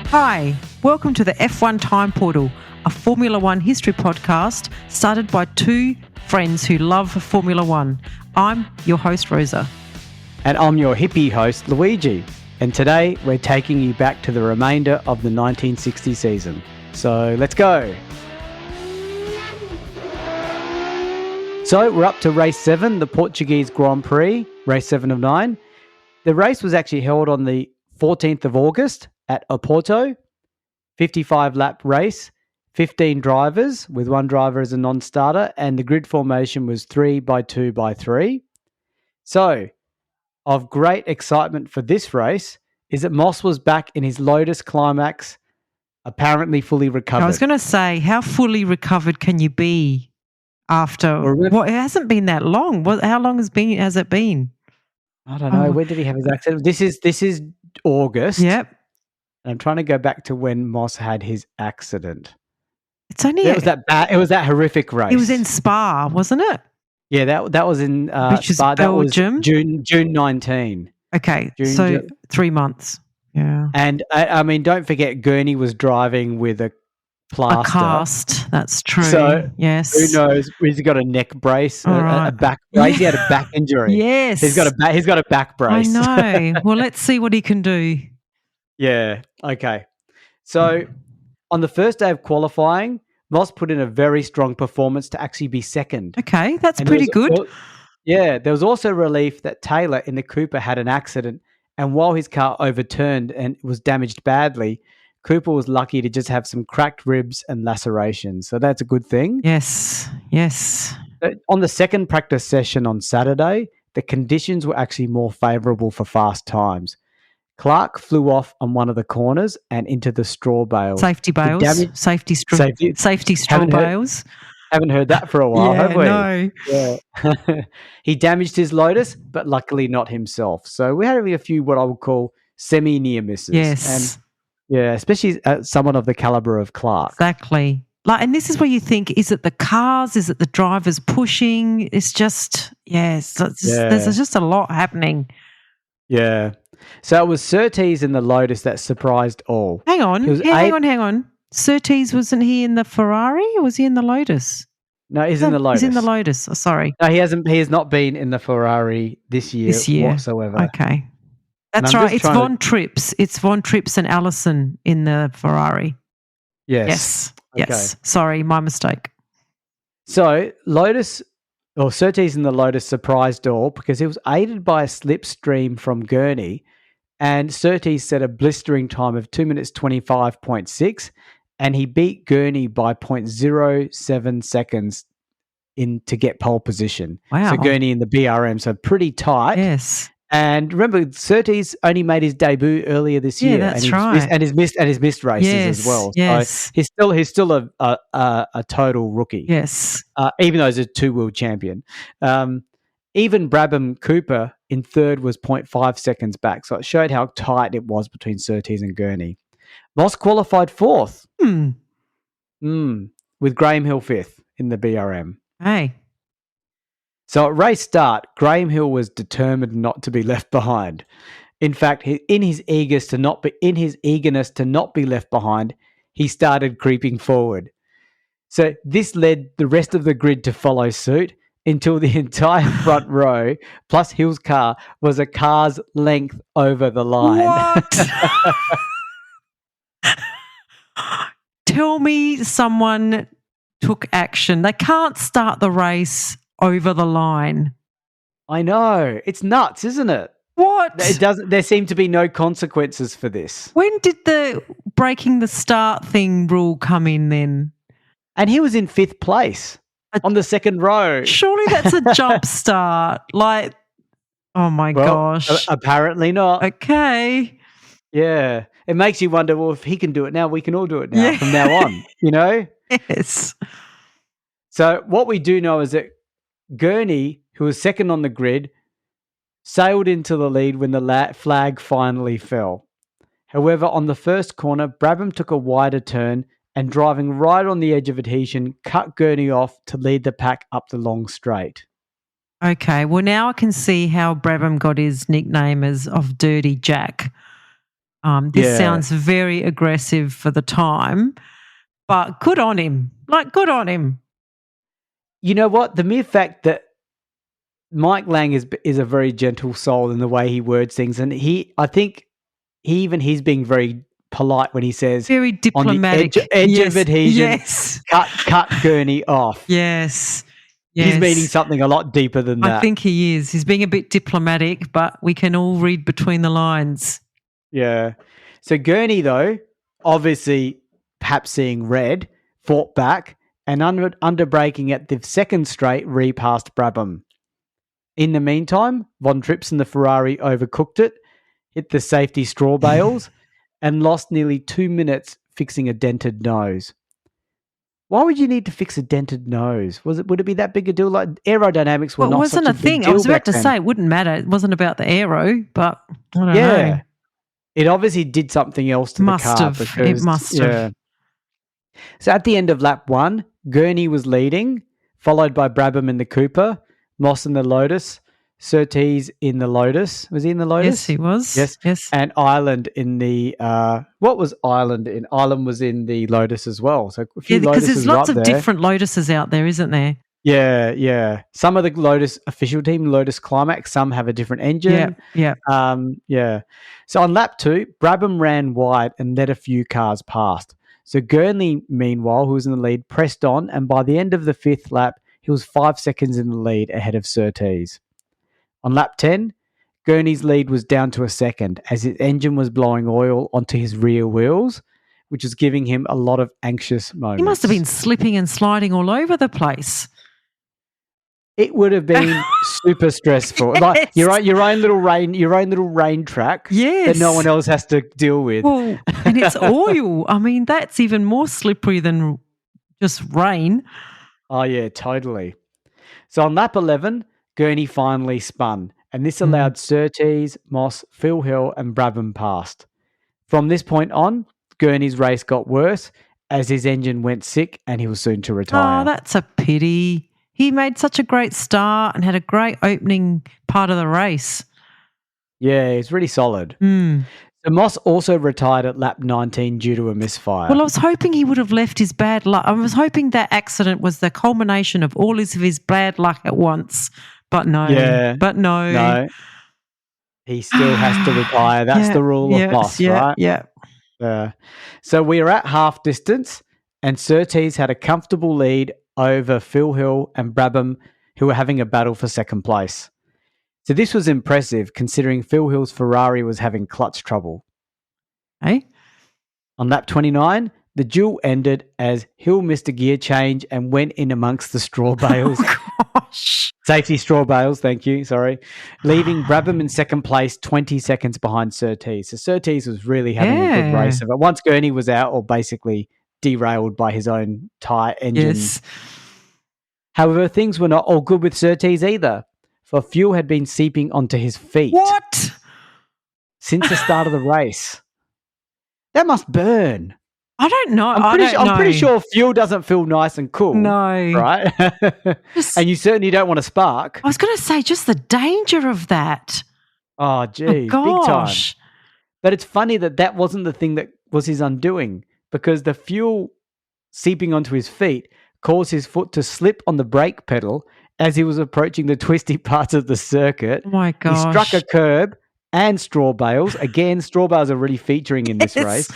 Hi, welcome to the F1 Time Portal, a Formula One history podcast started by two friends who love Formula One. I'm your host, Rosa. And I'm your hippie host, Luigi. And today we're taking you back to the remainder of the 1960 season. So let's go. So we're up to race 7, the Portuguese Grand Prix, race 7 of 9. The race was actually held on the 14th of August at Oporto, 55-lap race, 15 drivers with one driver as a non-starter, and the grid formation was 3x2x3. So, of great excitement for this race is that Moss was back in his Lotus Climax, apparently fully recovered. I was going to say, how fully recovered can you be after? It hasn't been that long. How long has it been? I don't know. When did he have his accident? This is August. Yep. And I'm trying to go back to when Moss had his accident. It's only it was that horrific race. It was in Spa, wasn't it? Yeah, that was in Which is Spa. Belgium. That was June 19. Okay, so 3 months. Yeah. And I mean, don't forget, Gurney was driving with a plaster. A cast, that's true. So yes. Who knows? He's got a neck brace, a back brace. Yeah. He had a back injury. Yes. He's got a back brace. I know. Well, let's see what he can do. Yeah. Okay. So on the first day of qualifying, Moss put in a very strong performance to actually be second. Okay, that's pretty good. Yeah. There was also relief that Taylor in the Cooper had an accident, and while his car overturned and was damaged badly, Cooper was lucky to just have some cracked ribs and lacerations. So that's a good thing. Yes. On the second practice session on Saturday, the conditions were actually more favourable for fast times. Clark flew off on one of the corners and into the straw bales. Safety bales. Safety straw bales. Haven't heard that for a while, have we? No. Yeah. He damaged his Lotus, but luckily not himself. So we had a few what I would call semi-near misses. Yes. And yeah, especially someone of the calibre of Clark. Exactly. And this is where you think, is it the cars? Is it the drivers pushing? It's just, there's just a lot happening. Yeah. So it was Surtees in the Lotus that surprised all. Hang on. Surtees, wasn't he in the Ferrari or was he in the Lotus? No, he's in the Lotus. He's in the Lotus. Oh, sorry. No, he has not been in the Ferrari this year whatsoever. Okay. That's right. It's Von Trips. It's Von Trips and Allison in the Ferrari. Yes. Yes. Sorry, my mistake. So Surtees in the Lotus surprised all because he was aided by a slipstream from Gurney, and Surtees set a blistering time of 2 minutes 25.6, and he beat Gurney by 0.07 seconds to get pole position. Wow. So Gurney in the BRM, so pretty tight. Yes. And remember, Surtees only made his debut earlier this year. Yeah, that's right. And he's missed races as well. Yes. So he's still a total rookie. Yes. Even though he's a two-world champion. Even Brabham Cooper in third was 0.5 seconds back. So it showed how tight it was between Surtees and Gurney. Moss qualified fourth. With Graham Hill fifth in the BRM. Hey. So at race start, Graham Hill was determined not to be left behind. In fact, in his eagerness to not be left behind, he started creeping forward. So this led the rest of the grid to follow suit until the entire front row, plus Hill's car, was a car's length over the line. What? Tell me someone took action. They can't start the race over the line. I know. It's nuts, isn't it? What? There seem to be no consequences for this. When did the breaking the start thing rule come in then? And he was in fifth place on the second row. Surely that's a jump start. Oh my gosh. Apparently not. Okay. Yeah. It makes you wonder, well, if he can do it now, we can all do it now from now on, you know? Yes. So what we do know is that Gurney, who was second on the grid, sailed into the lead when the flag finally fell. However, on the first corner, Brabham took a wider turn and driving right on the edge of adhesion, cut Gurney off to lead the pack up the long straight. Okay. Well, now I can see how Brabham got his nickname as of Dirty Jack. This sounds very aggressive for the time, but good on him. Good on him. You know what? The mere fact that Mike Lang is a very gentle soul in the way he words things, and I think he's being very polite when he says very diplomatic. On the edge of adhesion, yes. cut Gurney off. Yes. He's meaning something a lot deeper than that. I think he is. He's being a bit diplomatic, but we can all read between the lines. Yeah. So Gurney, though, obviously perhaps seeing red, fought back and under braking at the second straight repassed Brabham. In the meantime, Von Trips and the Ferrari overcooked it, hit the safety straw bales, and lost nearly 2 minutes fixing a dented nose. Why would you need to fix a dented nose? Would it be that big a deal? Like aerodynamics were not such a big thing. deal I was about back to then. say it wouldn't matter. It wasn't about the aero, but I don't know. It obviously did something else to the car. It must have. So at the end of lap 1, Gurney was leading, followed by Brabham in the Cooper, Moss in the Lotus, Surtees in the Lotus. Was he in the Lotus? Yes, he was. Yes. And Ireland in the what was Ireland in? Ireland was in the Lotus as well. So a few because Lotuses there's lots of there. different Lotuses out there, isn't there? Yeah. Some of the Lotus official team, Lotus Climax, some have a different engine. Yeah. So on lap 2, Brabham ran wide and let a few cars past. So Gurney, meanwhile, who was in the lead, pressed on, and by the end of the 5th lap, he was 5 seconds in the lead ahead of Surtees. On lap 10, Gurney's lead was down to a second as his engine was blowing oil onto his rear wheels, which was giving him a lot of anxious moments. He must have been slipping and sliding all over the place. It would have been super stressful. Yes. Like your own little rain track that no one else has to deal with. Well, and it's oil. I mean, that's even more slippery than just rain. Oh yeah, totally. So on lap 11, Gurney finally spun, and this allowed Surtees, Moss, Phil Hill, and Brabham past. From this point on, Gurney's race got worse as his engine went sick and he was soon to retire. Oh, that's a pity. He made such a great start and had a great opening part of the race. Yeah, it's really solid. So Moss also retired at lap 19 due to a misfire. Well, I was hoping he would have left his bad luck. I was hoping that accident was the culmination of all of his bad luck at once. But no. Yeah. But no. No. He still has to retire. That's the rule of Moss, right? Yeah. So we are at half distance, and Surtees had a comfortable lead over Phil Hill and Brabham, who were having a battle for second place. So this was impressive considering Phil Hill's Ferrari was having clutch trouble. Hey? On lap 29, the duel ended as Hill missed a gear change and went in amongst the straw bales. Oh, gosh. Safety straw bales, thank you, sorry. Leaving Brabham in second place 20 seconds behind Surtees. So Surtees was really having a good race of it. Once Gurney was out or basically derailed by his own tyre engine. Yes. However, things were not all good with Surtees either, for fuel had been seeping onto his feet. What? Since the start of the race. That must burn. I don't know. I'm pretty sure fuel doesn't feel nice and cool. No. Right? And you certainly don't want to spark. I was going to say just the danger of that. Oh, geez. Oh, big time. gosh. But it's funny that wasn't the thing that was his undoing, because the fuel seeping onto his feet caused his foot to slip on the brake pedal as he was approaching the twisty parts of the circuit. Oh, my gosh. He struck a curb and straw bales. Again, straw bales are really featuring in this race.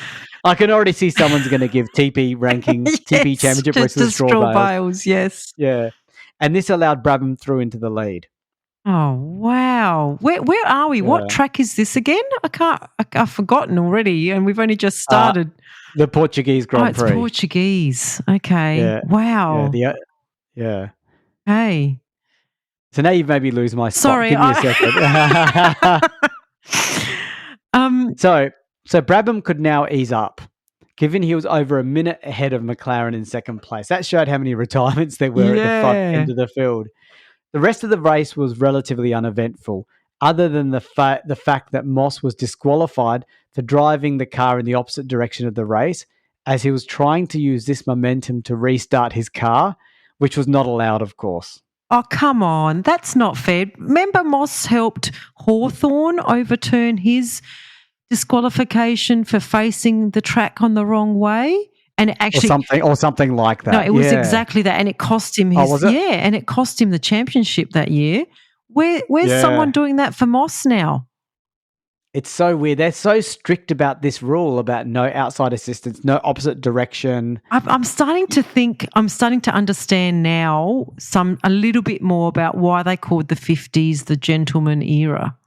I can already see someone's going to give TP ranking, TP championship race to straw bales. Yes. Yeah. And this allowed Brabham through into the lead. Oh, wow. Where are we? What track is this again? I've forgotten already, and we've only just started. The Portuguese Grand Prix. It's Portuguese. Okay. Yeah. Wow. Yeah. Hey. So now you've made me lose my spot. Sorry. Give me a second. So Brabham could now ease up, given he was over a minute ahead of McLaren in second place. That showed how many retirements there were at the front end of the field. The rest of the race was relatively uneventful, other than the fact that Moss was disqualified for driving the car in the opposite direction of the race, as he was trying to use this momentum to restart his car, which was not allowed, of course. Oh, come on. That's not fair. Remember Moss helped Hawthorn overturn his disqualification for facing the track on the wrong way? And it actually or something like that. No, it was exactly that. And it cost him was it? and it cost him the championship that year. Where's someone doing that for Moss now? It's so weird. They're so strict about this rule about no outside assistance, no opposite direction. I'm starting to understand now a little bit more about why they called the 50s the gentleman era.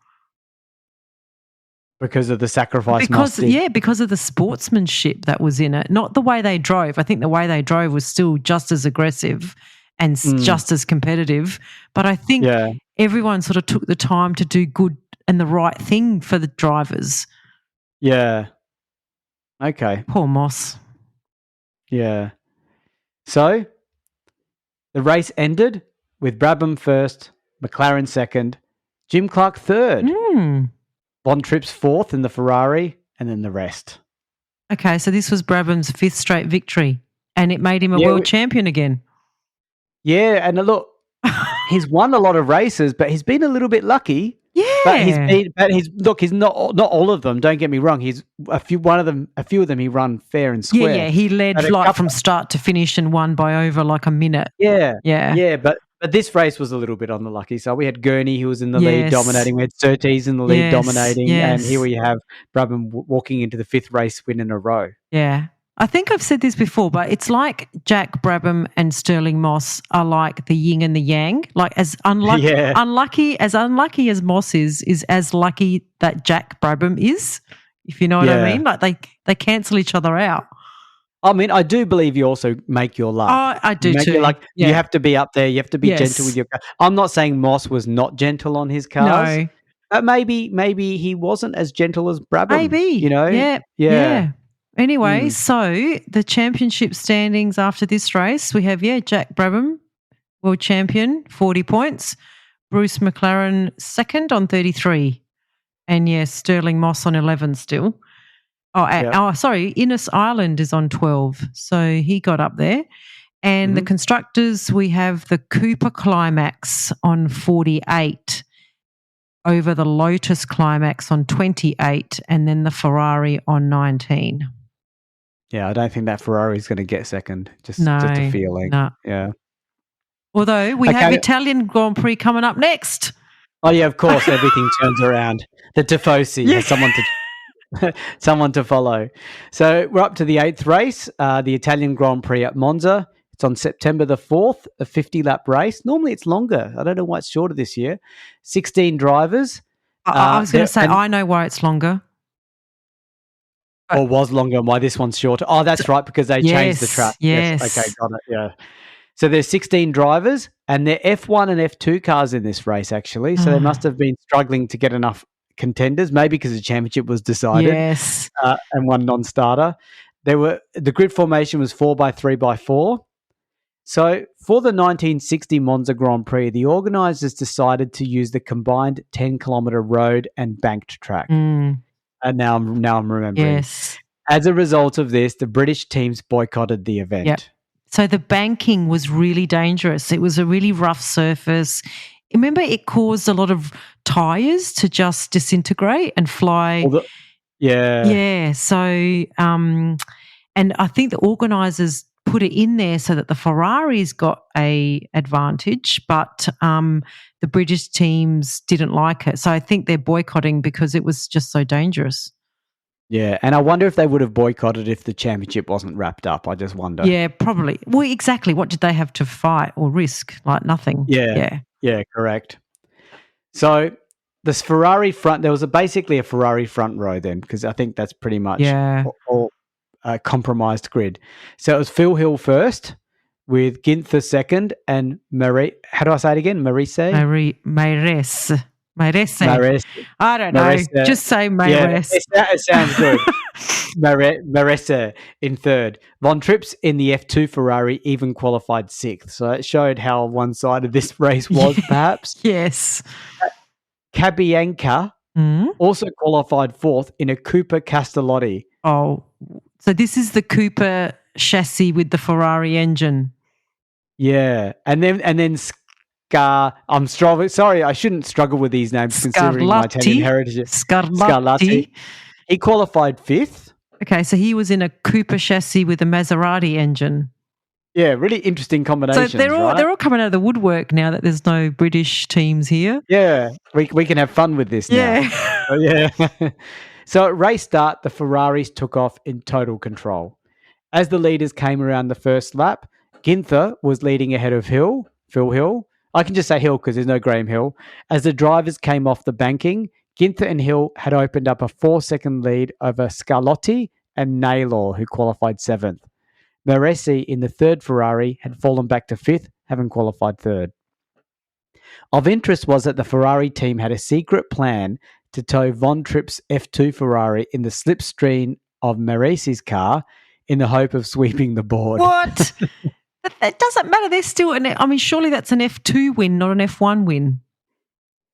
Because of the sacrifice. Because of the sportsmanship that was in it, not the way they drove. I think the way they drove was still just as aggressive and just as competitive. But I think everyone sort of took the time to do good and the right thing for the drivers. Yeah. Okay. Poor Moss. Yeah. So the race ended with Brabham first, McLaren second, Jim Clark third, Von Trips fourth in the Ferrari, and then the rest. Okay, so this was Brabham's fifth straight victory, and it made him a world champion again. Yeah, and look, he's won a lot of races, but he's been a little bit lucky. Yeah, he's not all of them. Don't get me wrong. He's a few of them he run fair and square. Yeah. He led from start to finish and won by over like a minute. Yeah. But this race was a little bit on the lucky side. We had Gurney who was in the lead dominating. We had Surtees in the lead dominating, and here we have Brabham walking into the fifth race win in a row. Yeah. I think I've said this before, but it's like Jack Brabham and Sterling Moss are like the yin and the yang. Like as unlucky as Moss is as lucky that Jack Brabham is, if you know what I mean. Like they cancel each other out. I mean, I do believe you also make your luck. Oh, I do too. You have to be up there. You have to be gentle with your car. I'm not saying Moss was not gentle on his cars. No. But maybe he wasn't as gentle as Brabham. Maybe. You know? Yeah. Anyway, so the championship standings after this race, we have, Jack Brabham, world champion, 40 points. Bruce McLaren, second on 33. And, Sterling Moss on 11 still. Innes Ireland is on 12. So he got up there. And the constructors, we have the Cooper Climax on 48 over the Lotus Climax on 28 and then the Ferrari on 19. Yeah, I don't think that Ferrari is going to get second. Just a feeling. No. Yeah. Although we have Italian Grand Prix coming up next. Oh, yeah, of course. Everything turns around. The Tifosi has someone to follow. So we're up to the eighth race, the Italian Grand Prix at Monza. It's on September the 4th, a 50-lap race. Normally it's longer. I don't know why it's shorter this year. 16 drivers. I was going to say, I know why it's longer. Or was longer and why this one's shorter. Oh, that's right, because they changed the track. Yes. Okay, got it, yeah. So there's 16 drivers and they're F1 and F2 cars in this race, actually. So they must have been struggling to get enough contenders, maybe because the championship was decided and one non-starter. The grid formation was 4x3x4. So for the 1960 Monza Grand Prix, the organisers decided to use the combined 10-kilometre road and banked track. And now I'm remembering. Yes. As a result of this, the British teams boycotted the event. Yep. So the banking was really dangerous. It was a really rough surface. Remember, it caused a lot of tyres to just disintegrate and fly. Yeah. So, and I think the organisers put it in there so that the Ferraris got a advantage, but the British teams didn't like it. So I think they're boycotting because it was just so dangerous. Yeah, and I wonder if they would have boycotted if the championship wasn't wrapped up. I just wonder. Yeah, probably. Well, exactly. What did they have to fight or risk? Like nothing. Yeah, correct. So this Ferrari front, there was basically a Ferrari front row then, because I think that's pretty much all compromised grid. So it was Phil Hill first, with Ginther second, and how do I say it again? Marise. I don't know. Just say Maires. Yeah, it sounds good. Marise in third. Von Trips in the F2 Ferrari even qualified sixth. So it showed how one-sided this race was, perhaps. Yes. Cabianca also qualified fourth in a Cooper Castellotti. Oh, so this is the Cooper chassis with the Ferrari engine. Yeah, and then I'm strong. Sorry, I shouldn't struggle with these names considering my Italian heritage. Scarlatti. He qualified 5th. Okay, so he was in a Cooper chassis with a Maserati engine. Yeah, really interesting combinations. So they're all coming out of the woodwork now that there's no British teams here. Yeah, we can have fun with this now. Yeah. So at race start, the Ferraris took off in total control. As the leaders came around the first lap, Ginther was leading ahead of Phil Hill. I can just say Hill because there's no Graham Hill. As the drivers came off the banking, Ginther and Hill had opened up a 4-second lead over Scarlotti and Naylor, who qualified 7th. Maresi in the third Ferrari had fallen back to 5th, having qualified 3rd. Of interest was that the Ferrari team had a secret plan to tow Von Tripp's F2 Ferrari in the slipstream of Maresi's car in the hope of sweeping the board. What? That doesn't matter. They're still surely that's an F2 win, not an F1 win.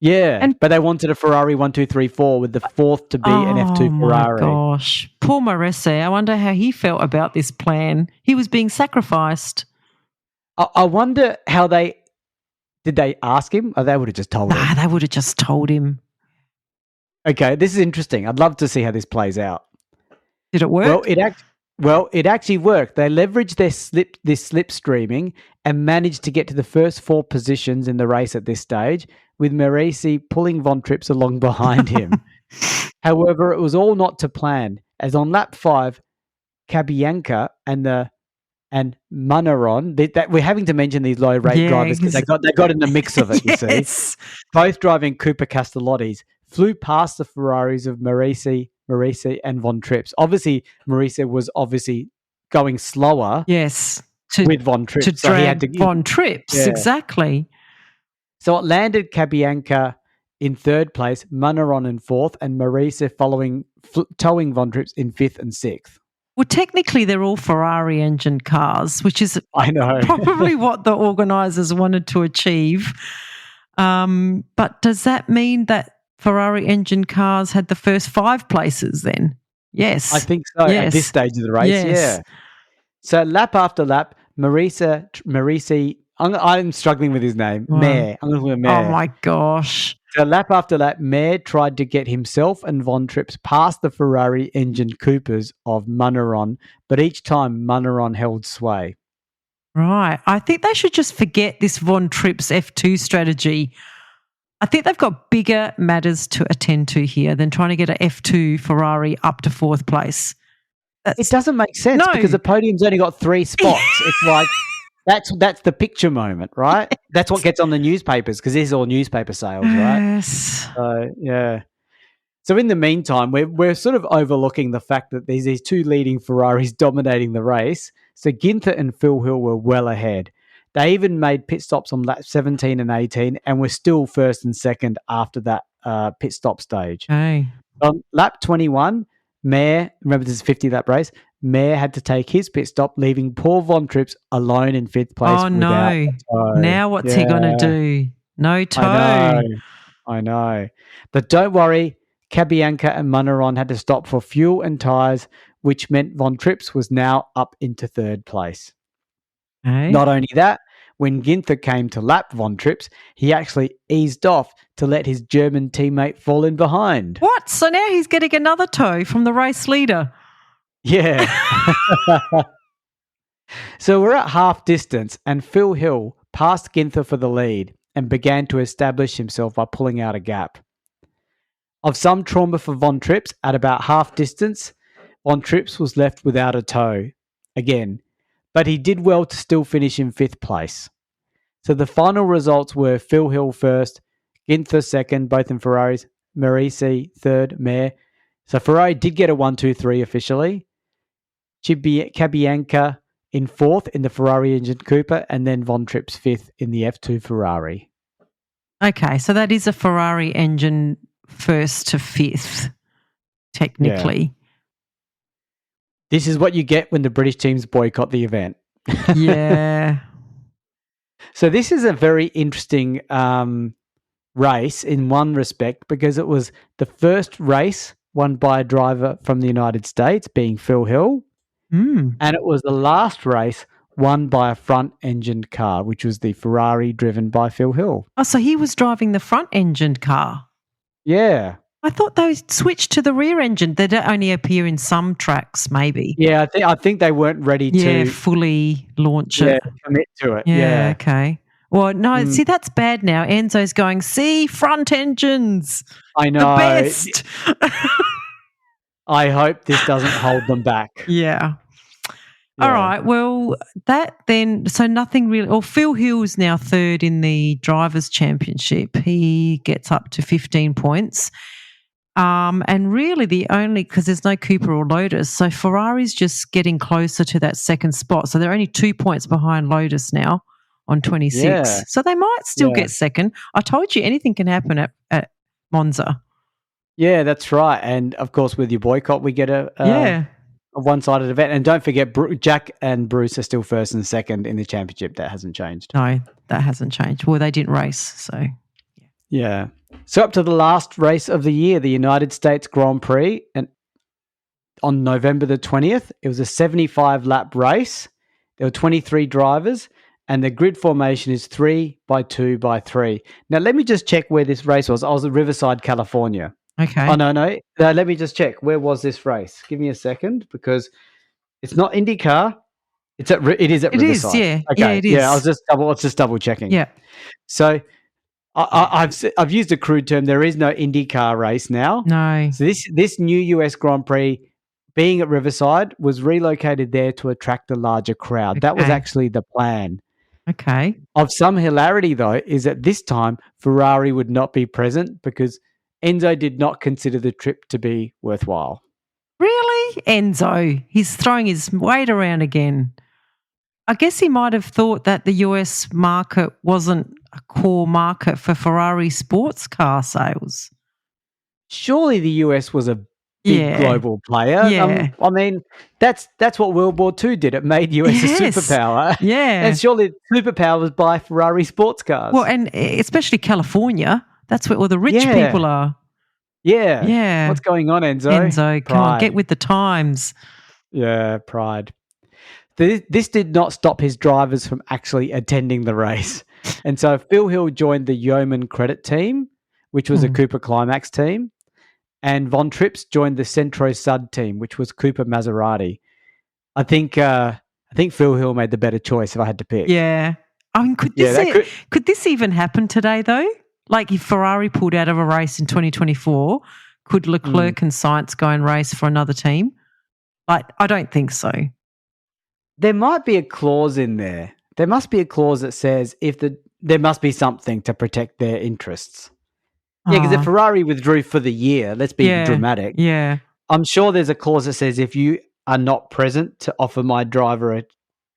Yeah, but they wanted a Ferrari 1, 2, 3, 4 with the 4th to be an F2 Ferrari. Oh, my gosh. Poor Maresi. I wonder how he felt about this plan. He was being sacrificed. I wonder how did they ask him? Or they would have just told him? They would have just told him. Okay, this is interesting. I'd love to see how this plays out. Did it work? Well, it actually worked. They leveraged this slipstreaming and managed to get to the first 4 positions in the race at this stage, with Maresi pulling Von Trips along behind him. However, it was all not to plan, as on lap 5, Cabianca and Munaron, that we're having to mention these low rate drivers because they got in the mix of it. Yes. You see, both driving Cooper Castellottis flew past the Ferraris of Maresi and Von Trips. Obviously, Maresi was going slower. Yes, with Von Trips, to drag Von Trips, exactly. So it landed Cabianca in 3rd place, Munaron in 4th, and Maresi towing Von Trips in 5th and 6th. Well, technically, they're all Ferrari engine cars, which is probably what the organisers wanted to achieve. But does that mean that Ferrari engine cars had the first 5 places then? Yes. I think so at this stage of the race, yeah. So lap after lap, Maresi, I'm struggling with his name, Mayer. I'm going to call Mayer. Oh, my gosh. So lap after lap, Mayer tried to get himself and Von Trips past the Ferrari engine Coopers of Munaron, but each time Munaron held sway. Right. I think they should just forget this Von Trips F2 strategy. I think they've got bigger matters to attend to here than trying to get an F2 Ferrari up to 4th place. It doesn't make sense because the podium's only got 3 spots. It's like that's the picture moment, right? That's what gets on the newspapers because these are all newspaper sales, right? Yes. Yeah. So in the meantime, we're sort of overlooking the fact that there's these 2 leading Ferraris dominating the race. So Ginther and Phil Hill were well ahead. They even made pit stops on lap 17 and 18 and were still 1st and 2nd after that pit stop stage. Okay. On lap 21, Mayer, remember this is a 50-lap race, Mayer had to take his pit stop, leaving poor Von Trips alone in 5th place. Oh, no. Now what's he going to do? No toe. I know. But don't worry, Cabianca and Munaron had to stop for fuel and tyres, which meant Von Trips was now up into 3rd place. Okay. Not only that, when Ginther came to lap Von Trips, he actually eased off to let his German teammate fall in behind. What? So now he's getting another toe from the race leader. Yeah. So we're at half distance and Phil Hill passed Ginther for the lead and began to establish himself by pulling out a gap. Of some trauma for Von Trips, at about half distance, Von Trips was left without a toe again, but he did well to still finish in 5th place. So the final results were Phil Hill 1st, Ginther 2nd, both in Ferraris, Maresi 3rd, Mayer. So Ferrari did get a 1, 2, 3 officially. Cabianca in 4th in the Ferrari engine Cooper, and then Von Trips 5th in the F2 Ferrari. Okay, so that is a Ferrari engine 1st to 5th, technically. Yeah. This is what you get when the British teams boycott the event. Yeah. So this is a very interesting race in one respect because it was the first race won by a driver from the United States, being Phil Hill, and it was the last race won by a front-engined car, which was the Ferrari driven by Phil Hill. Oh, so he was driving the front-engined car. Yeah. I thought they switched to the rear engine. They don't only appear in some tracks, maybe. Yeah, I think they weren't ready to fully launch it. Commit to it. Yeah, okay. Well, no, see, that's bad now. Enzo's going, see, front engines. I know. The best. I hope this doesn't hold them back. Yeah. All right. Well, so nothing really. Well, Phil Hill's now third in the Drivers' Championship. He gets up to 15 points. And really because there's no Cooper or Lotus, so Ferrari's just getting closer to that second spot. So they're only 2 points behind Lotus now on 26. Yeah. So they might still get second. I told you anything can happen at Monza. Yeah, that's right. And of course, with your boycott, we get a one-sided event. And don't forget, Jack and Bruce are still first and second in the championship. That hasn't changed. No, that hasn't changed. Well, they didn't race, so yeah. So up to the last race of the year, the United States Grand Prix, and on November the 20th, it was a 75-lap race. There were 23 drivers, and the grid formation is 3x2x3. Now, let me just check where this race was. I was at Riverside, California. Okay. Oh, no. Let me just check. Where was this race? Give me a second, because it's not IndyCar. It is at Riverside. It is, yeah. Okay. Yeah, it is. Yeah, I was just double checking. Yeah. So I've used a crude term. There is no IndyCar race now. No. So this new US Grand Prix, being at Riverside, was relocated there to attract a larger crowd. That was actually the plan. Okay. Of some hilarity, though, is that this time Ferrari would not be present because Enzo did not consider the trip to be worthwhile. Really? Enzo. He's throwing his weight around again. I guess he might have thought that the US market wasn't a core market for Ferrari sports car sales. Surely the US was a big global player. Yeah. I mean, that's what World War II did. It made US a superpower. Yeah. And surely superpower was by Ferrari sports cars. Well, and especially California. That's where all the rich people are. Yeah. Yeah. What's going on, Enzo? Enzo, come on, get with the times. Yeah, pride. This did not stop his drivers from actually attending the race. And so Phil Hill joined the Yeoman Credit team, which was a Cooper Climax team. And Von Trips joined the Centro Sud team, which was Cooper Maserati. I think Phil Hill made the better choice if I had to pick. Yeah. I mean, could this even happen today, though? Like if Ferrari pulled out of a race in 2024, could Leclerc and Sainz go and race for another team? Like, I don't think so. There might be a clause in there. There must be a clause that says there must be something to protect their interests. Yeah, because if Ferrari withdrew for the year, let's be dramatic. Yeah. I'm sure there's a clause that says if you are not present to offer my driver a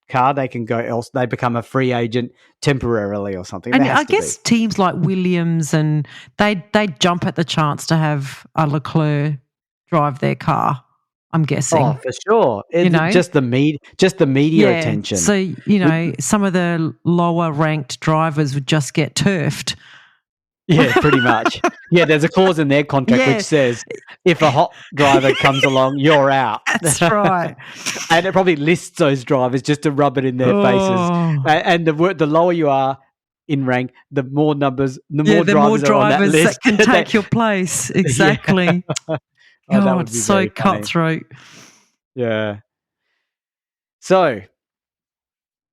car, they can go else. They become a free agent temporarily or something. And I guess teams like Williams and they jump at the chance to have a Leclerc drive their car. I'm guessing. Oh, for sure. Just the media attention. So, some of the lower ranked drivers would just get turfed. Yeah, pretty much. Yeah, there's a clause in their contract which says if a hot driver comes along, you're out. That's right. And it probably lists those drivers just to rub it in their faces. And the lower you are in rank, the more drivers are on that list. That can take your place. Exactly. God, it's so cutthroat. Yeah. So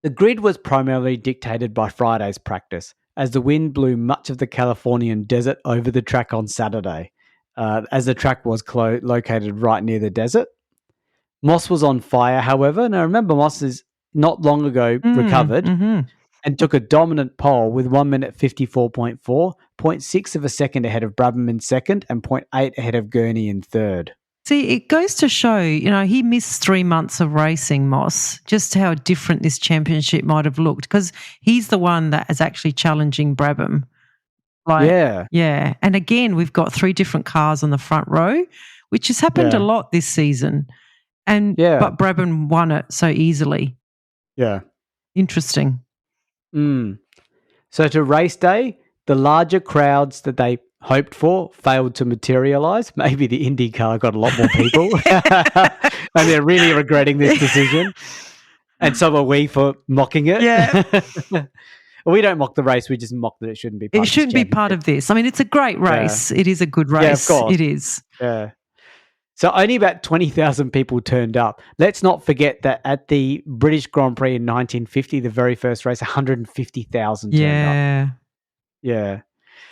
the grid was primarily dictated by Friday's practice, as the wind blew much of the Californian desert over the track on Saturday, as the track was located right near the desert. Moss was on fire, however. Now, remember, Moss is not long ago recovered and took a dominant pole with 1 minute 54.4, 0.6 of a second ahead of Brabham in second and 0.8 ahead of Gurney in third. See, it goes to show, he missed 3 months of racing, Moss, just how different this championship might have looked, because he's the one that is actually challenging Brabham. Yeah. And again, we've got 3 different cars on the front row, which has happened a lot this season. But Brabham won it so easily. Yeah. Interesting. So to race day, the larger crowds that they hoped for failed to materialise. Maybe the Indy car got a lot more people and they're really regretting this decision. And so are we for mocking it. Yeah. Well, we don't mock the race. We just mock that it shouldn't be part It shouldn't be part of this. I mean, it's a great race. It is a good race. Yeah, of course. It is. Yeah. So only about 20,000 people turned up. Let's not forget that at the British Grand Prix in 1950, the very first race, 150,000 turned up. Yeah.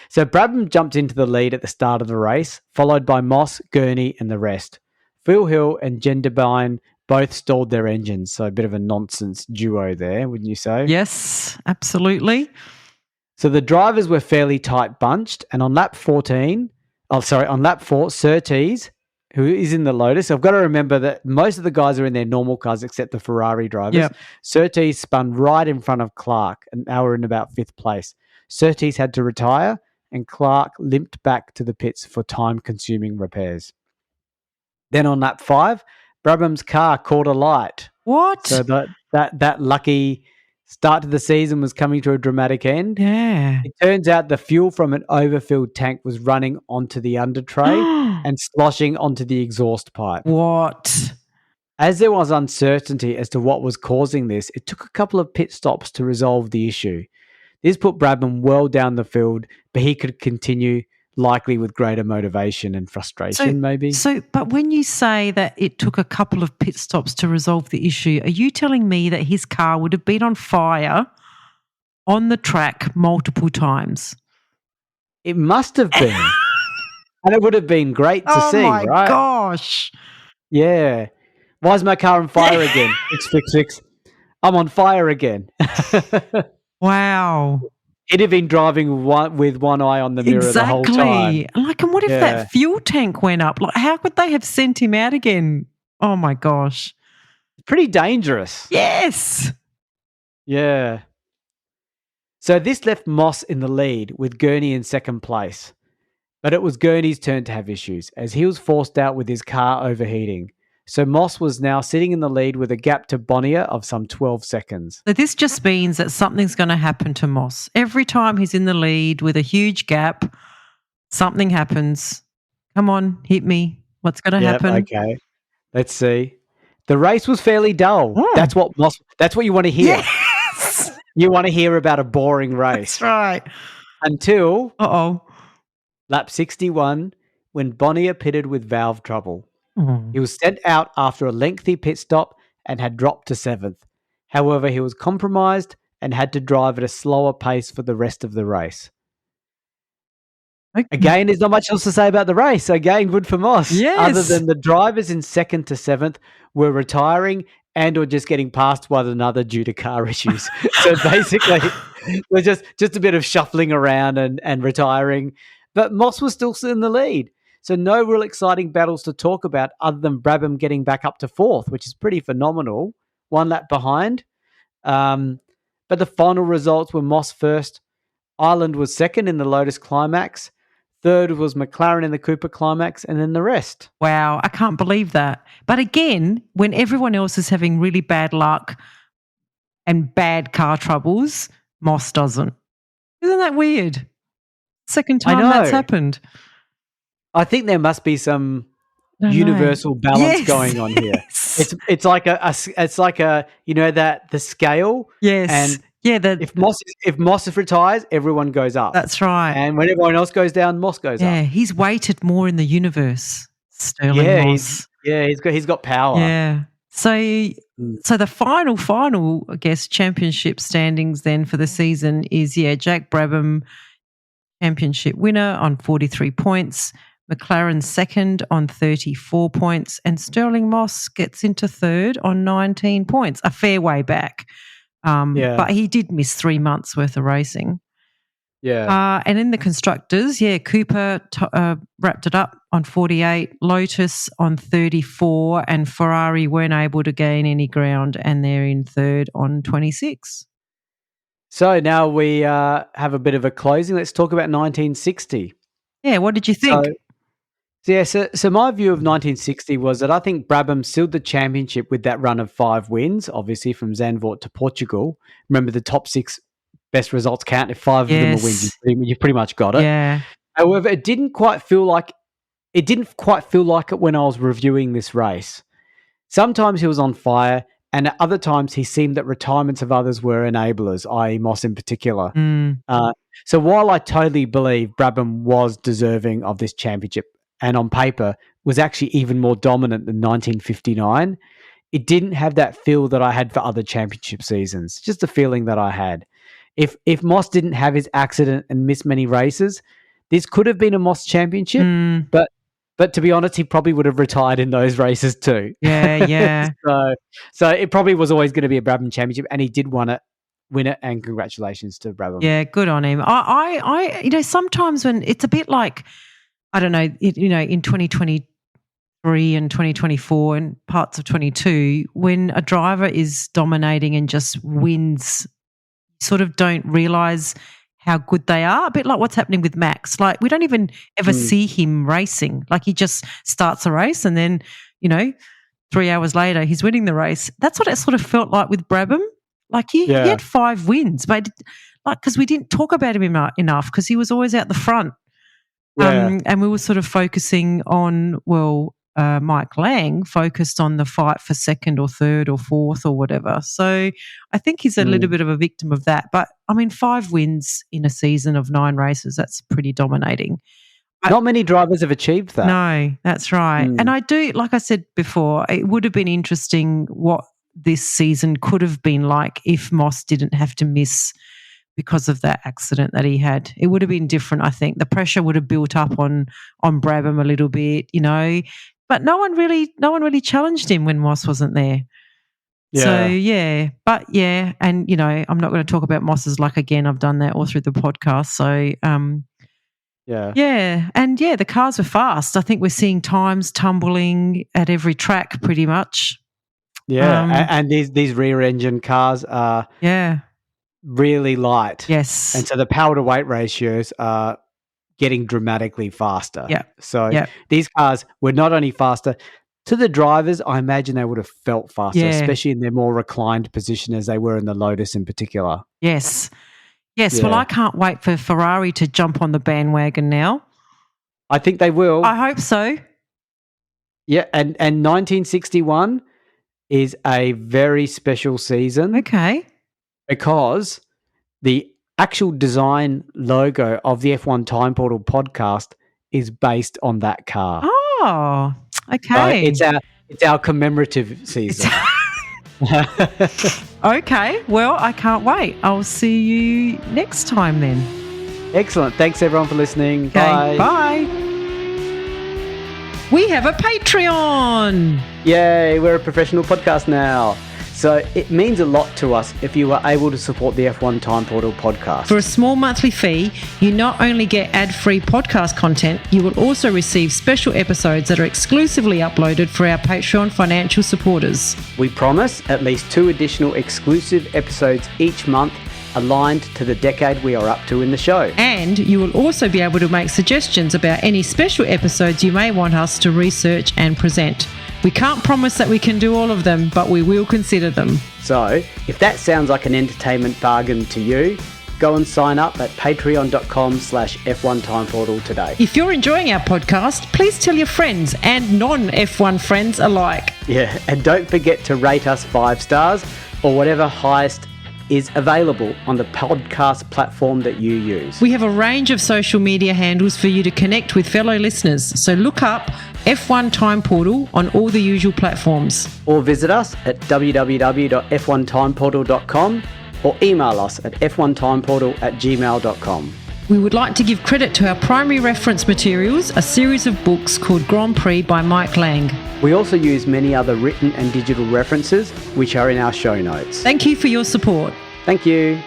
So Brabham jumped into the lead at the start of the race, followed by Moss, Gurney, and the rest. Phil Hill and Gendebine both stalled their engines, so a bit of a nonsense duo there, wouldn't you say? Yes, absolutely. So the drivers were fairly tight bunched, and on lap 4, Surtees, who is in the Lotus, I've got to remember that most of the guys are in their normal cars except the Ferrari drivers. Yep. Surtees spun right in front of Clark, and they were in about 5th place. Surtees had to retire, and Clark limped back to the pits for time-consuming repairs. Then on lap 5, Brabham's car caught a light. What? So that lucky start to the season was coming to a dramatic end. Yeah. It turns out the fuel from an overfilled tank was running onto the under tray and sloshing onto the exhaust pipe. What? As there was uncertainty as to what was causing this, it took a couple of pit stops to resolve the issue. This put Brabham well down the field, but he could continue, likely with greater motivation and frustration, maybe. But when you say that it took a couple of pit stops to resolve the issue, are you telling me that his car would have been on fire on the track multiple times? It must have been. And it would have been great to see, right? Oh, my gosh. Yeah. Why is my car on fire again? Fix. I'm on fire again. Wow. He'd have been driving with one eye on the mirror the whole time. Like, and what if that fuel tank went up? Like, how could they have sent him out again? Oh, my gosh. Pretty dangerous. Yes. Yeah. So this left Moss in the lead with Gurney in second place. But it was Gurney's turn to have issues as he was forced out with his car overheating. So Moss was now sitting in the lead with a gap to Bonnier of some 12 seconds. So this just means that something's going to happen to Moss. Every time he's in the lead with a huge gap, something happens. Come on, hit me. What's going to happen? Okay. Let's see. The race was fairly dull. Oh. That's what you want to hear. Yes. You want to hear about a boring race. That's right. Until Uh-oh. lap 61, when Bonnier pitted with valve trouble. He was sent out after a lengthy pit stop and had dropped to 7th. However, he was compromised and had to drive at a slower pace for the rest of the race. Okay. Again, there's not much else to say about the race. Again, good for Moss. Yes. Other than the drivers in 2nd to 7th were retiring and or just getting past one another due to car issues. So basically, we're just a bit of shuffling around and retiring. But Moss was still in the lead. So no real exciting battles to talk about other than Brabham getting back up to 4th, which is pretty phenomenal. 1 lap behind. But the final results were Moss first. Ireland was second in the Lotus Climax. Third was McLaren in the Cooper Climax, and then the rest. Wow, I can't believe that. But again, when everyone else is having really bad luck and bad car troubles, Moss doesn't. Isn't that weird? Second time that's happened. I think there must be some universal balance going on here. Yes. It's like a you know that the scale. Yes. And if Moss retires, everyone goes up. That's right. And when everyone else goes down, Moss goes up. Yeah, he's weighted more in the universe. Sterling Moss. He's got power. Yeah. So the final, I guess, championship standings then for the season is Jack Brabham, championship winner on 43 points. McLaren second on 34 points, and Sterling Moss gets into third on 19 points, a fair way back. But he did miss 3 months worth of racing. Yeah. And in the constructors, Cooper wrapped it up on 48, Lotus on 34, and Ferrari weren't able to gain any ground, and they're in third on 26. So now we have a bit of a closing. Let's talk about 1960. Yeah, what did you think? So my view of 1960 was that I think Brabham sealed the championship with that run of 5 wins, obviously from Zandvoort to Portugal. Remember, the top 6 best results count. If 5 of them are wins, you've pretty much got it. Yeah. However, it didn't quite feel like it when I was reviewing this race. Sometimes he was on fire, And at other times, he seemed that retirements of others were enablers, i.e. Moss in particular. So while I totally believe Brabham was deserving of this championship and on paper was actually even more dominant than 1959, it didn't have that feel that I had for other championship seasons, just a feeling that I had. If Moss didn't have his accident and miss many races, this could have been a Moss championship, but to be honest, he probably would have retired in those races too. Yeah. So it probably was always going to be a Brabham championship, and he did win it, and congratulations to Brabham. Yeah, good on him. I sometimes when it's a bit like, I don't know, in 2023 and 2024 and parts of 22, when a driver is dominating and just wins, you sort of don't realise how good they are. A bit like what's happening with Max. Like, we don't even ever see him racing. Like, he just starts a race and then, 3 hours later he's winning the race. That's what it sort of felt like with Brabham. Like, he had 5 wins, but because we didn't talk about him enough because he was always out the front. And we were sort of focusing on, Mike Lang focused on the fight for second or third or fourth or whatever. So I think he's a little bit of a victim of that. But, 5 wins in a season of 9 races, that's pretty dominating. Not many drivers have achieved that. No, that's right. And I do, like I said before, it would have been interesting what this season could have been like if Moss didn't have to miss because of that accident that he had. It would have been different, I think. The pressure would have built up on Brabham a little bit, But no one really challenged him when Moss wasn't there. Yeah. So, and, I'm not going to talk about Moss's luck again. I've done that all through the podcast. So, the cars were fast. I think we're seeing times tumbling at every track pretty much. Yeah, and these rear-engine cars are really light. Yes. And so the power-to-weight ratios are getting dramatically faster. Yeah. So these cars were not only faster, to the drivers, I imagine they would have felt faster, especially in their more reclined position as they were in the Lotus in particular. Yes. Well, I can't wait for Ferrari to jump on the bandwagon now. I think they will. I hope so. Yeah, and 1961 is a very special season. Okay. Because the actual design logo of the F1 Time Portal podcast is based on that car. Oh, okay. So it's our commemorative season. Okay, well, I can't wait. I'll see you next time then. Excellent. Thanks everyone for listening. Okay, bye. We have a Patreon. Yay, we're a professional podcast now. So it means a lot to us if you are able to support the F1 Time Portal podcast. For a small monthly fee, you not only get ad-free podcast content, you will also receive special episodes that are exclusively uploaded for our Patreon financial supporters. We promise at least 2 additional exclusive episodes each month aligned to the decade we are up to in the show. And you will also be able to make suggestions about any special episodes you may want us to research and present. We can't promise that we can do all of them, but we will consider them. So, if that sounds like an entertainment bargain to you, go and sign up at patreon.com/F1 Time Portal today. If you're enjoying our podcast, please tell your friends and non-F1 friends alike. Yeah, and don't forget to rate us 5 stars or whatever highest is available on the podcast platform that you use. We have a range of social media handles for you to connect with fellow listeners, so look up F1 Time Portal on all the usual platforms. Or visit us at www.f1timeportal.com or email us at f1timeportal@gmail.com. We would like to give credit to our primary reference materials, a series of books called Grand Prix by Mike Lang. We also use many other written and digital references, which are in our show notes. Thank you for your support. Thank you.